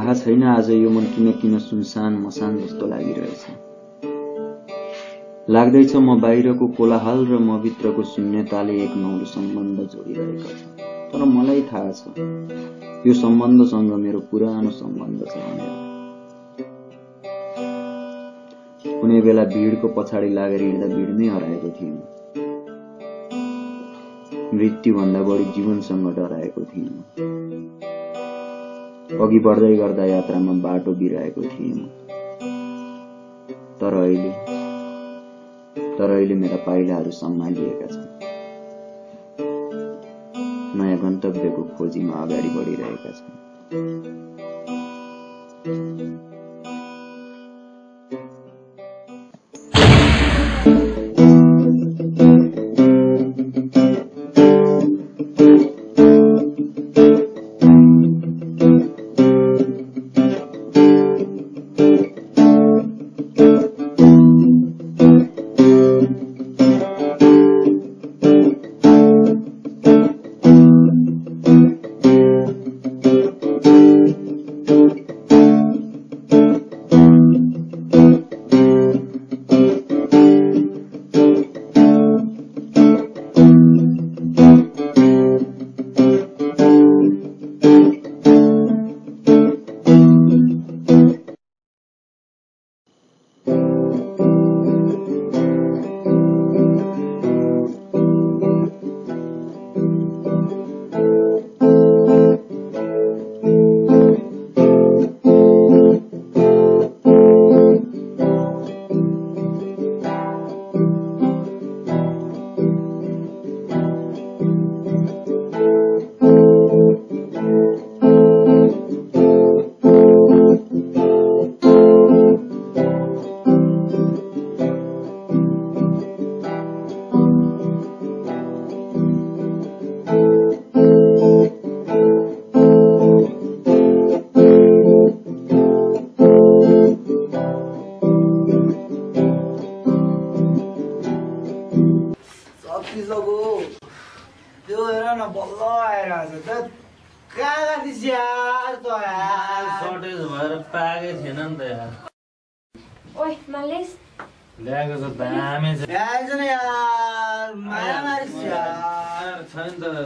थाहा छैन आज यो मन किन सुनसान मसान जस्तो लागिरहेछ। लाग्दैछ म बाहिरको कोलाहल र म भित्रको शून्यताले एक नौलो सम्बन्ध जोडिरहेका छ। तर मलाई थाहा छ यो सम्बन्धसँग मेरो पुरानो सम्बन्ध छ भनेर। कुनै बेला भिडको पछाडि लागेर हिँड्दा भिडमै हराएको थिएँ। मृत्युभन्दा बढी जीवनसँग डराएको थिएँ। अघि बढ्दै गर्दा यात्रामा बाटो बिराएको थिएँ। तर अहिले मेरा पाइलाहरू सम्हालिएका छन्। नयाँ गन्तव्यको खोजीमा अगाडि बढिरहेका छन्।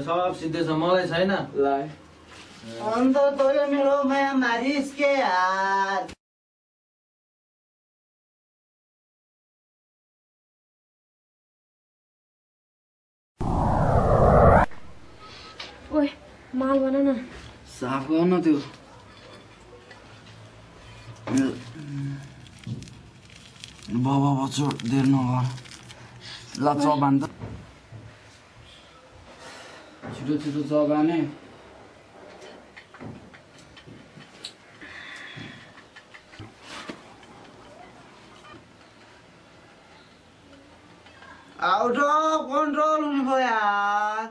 सब सिद्धै छ मलाई छैन अन्त तैँले मेरो माया मारिस् के यार। ओए माल बना न। साफ गर्न त्यो बाबा बच्चो देर नगर ल चबान त छिटो छिटो चबाने। आउट अफ कन्ट्रोल हुनुभयो यार।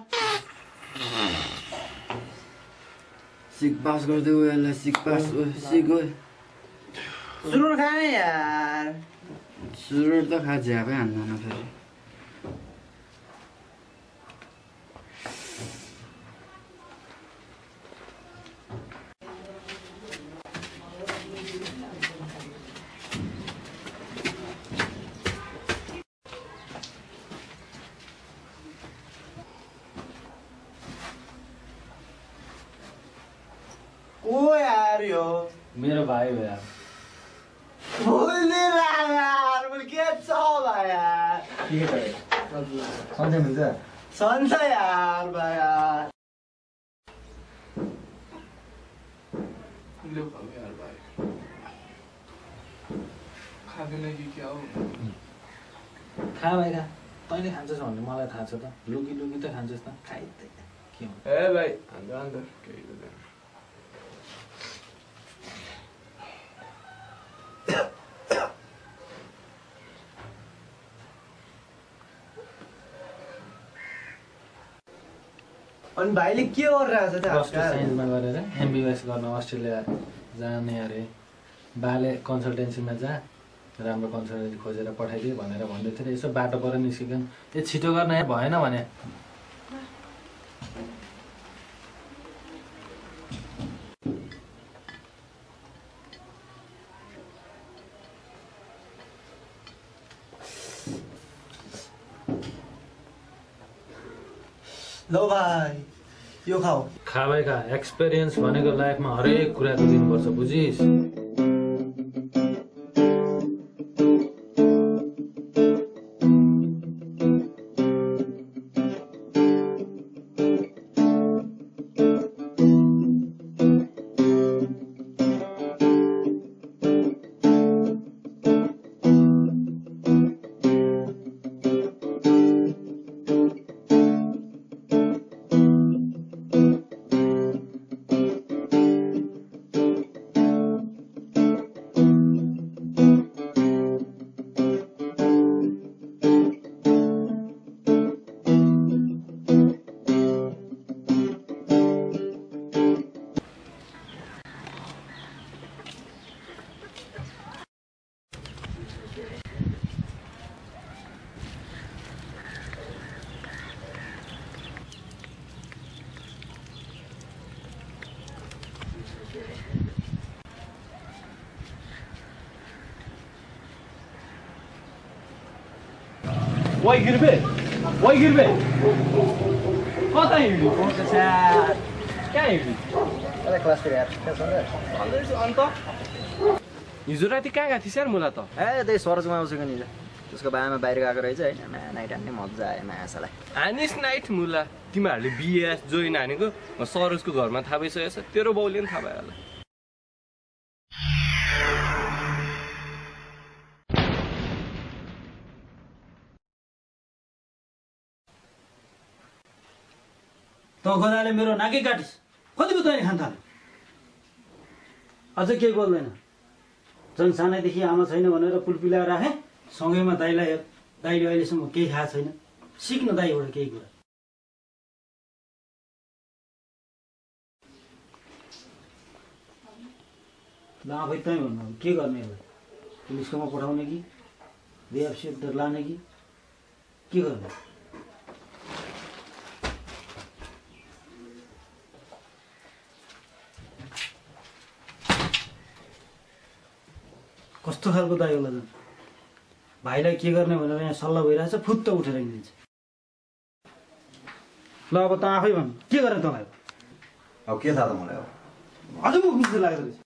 सिक पास गर्दै गयो यसलाई सिक पास सिक गयो। सुरुर खाने यार। सुरुर त खा झ्यापै हान्दैन फेरि। ओ यार यो मेरो भाइ हो यार। भुल्ने यार मैले के छ भाइ यार। के गरे सन्चै हुन्छ सन्च यार भाइ यार। लो अब यार भाइ खाँदैन कि क्या हो। खा भाइ खा। तैँले खान्छस् भन्ने मलाई थाहा छ त। लुकी लुकी त खान्छस् त खाइदिए के हुन्छ। ए भाइ अन्त केही हुँदैन। अनि भाइले के गरिरहेछ त प्लस टू साइन्समा गरेर एमबिबिएस गर्न अस्ट्रेलिया जाने अरे। बाले कन्सल्टेन्सीमा जा राम्रो कन्सल्टेन्सी खोजेर पठाइदिए भनेर भन्दै थियो। यसो बाटो पर निस्किकन ए छिटो गर्न यहाँ भएन भने लो भाइ यो खाऊ खा भाइ खा एक्सपिरियन्स भनेको लाइफमा हरेक कुराको दिनुपर्छ बुझिस Why गिरबे कता हिँड्नु कहाँ हिँड्नु अन्त हिजो राति कहाँ गएको थिइस् यार मुला त त्यही सरजमा आउँछु नि त्यसको बाबामा बाहिर गएको रहेछ होइन नाइट हान्ने मजा आयो माछालाई हानिस् नाइट मुला तिमीहरूले बिएस जोइन हानेको सरोजको घरमा थाहा भइसकेको छ तेरो बाउले पनि थाहा भयो होला त गदाले मेरो नाकै काटिस कति पो तैँले खान थाल्यो अझ केही बोल्दैन झन् सानैदेखि आमा छैन भनेर पुलपिलाएर राखेँ सँगैमा दाइले अहिलेसम्म केही थाहा छैन सिक्न दाइबाट केही कुरा ल आफै तै भन्नु के गर्ने अब पुलिसकोमा पठाउने कि बिएफसी लाने कि के गर्ने कस्तो खालको दाइ होला झन् भाइलाई के गर्ने भनेर यहाँ सल्लाह भइरहेछ फुत्त उठेर हिँडिन्छ ल अब त आफै भन्नु के गर्ने तँलाई अब के थाहा त मलाई अब अझ मुख मिच्दो लाग्दो रहेछ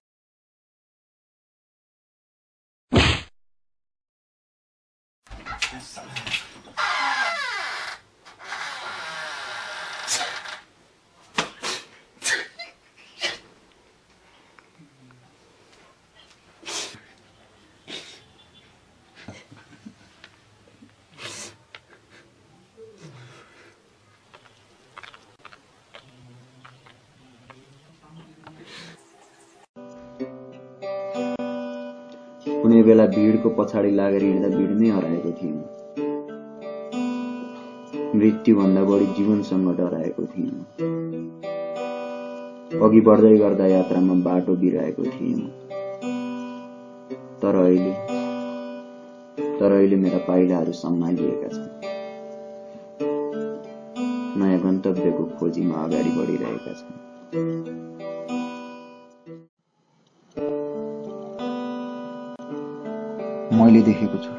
कुनै बेला भिडको पछाडि लागेर हिँड्दा भिड नै हराएको थिएन मृत्युभन्दा बढी जीवनसँग डराएको थिएन अघि बढ्दै गर्दा यात्रामा बाटो बिराएको थिएन तर अहिले मेरा पाइलाहरू सम्हालिएका छन् नयाँ गन्तव्यको खोजीमा अगाडि बढिरहेका छन् मैले देखेको छु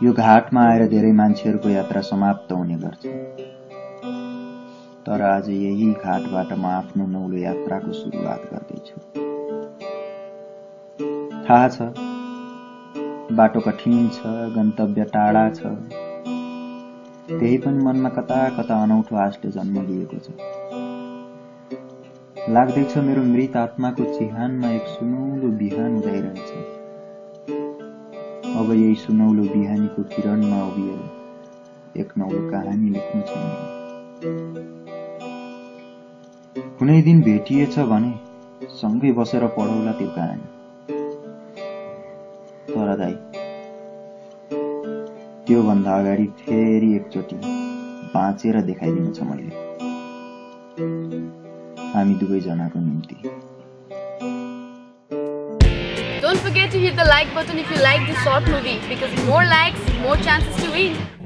यो घाटमा आएर धेरै मान्छेहरूको यात्रा समाप्त हुने गर्छ तर आज यही घाटबाट म आफ्नो नौलो यात्राको सुरुवात गर्दैछु थाहा छ बाटो कठिन छ गन्तव्य टाढा छ त्यही पनि मनमा कता कता अनौठो आशले जन्म लिएको छ लाग्दैछ मेरो मृत आत्माको चिहानमा एक सुनौलो बिहान उदाइरहेछ अब यही सुनौलो बिहानीको किरणमा उभिएर एक नौलो कहानी लेख्नु छ कुनै दिन भेटिएछ भने सँगै बसेर पढौला त्यो कहानी तर दाइ त्यो भन्दा अगाडि फेरि एकचोटि बाँचेर देखाइदिनु छ मैले हामी दुवैजनाको निम्ति Don't forget to hit the like button if you like this short movie because more likes, more chances to win.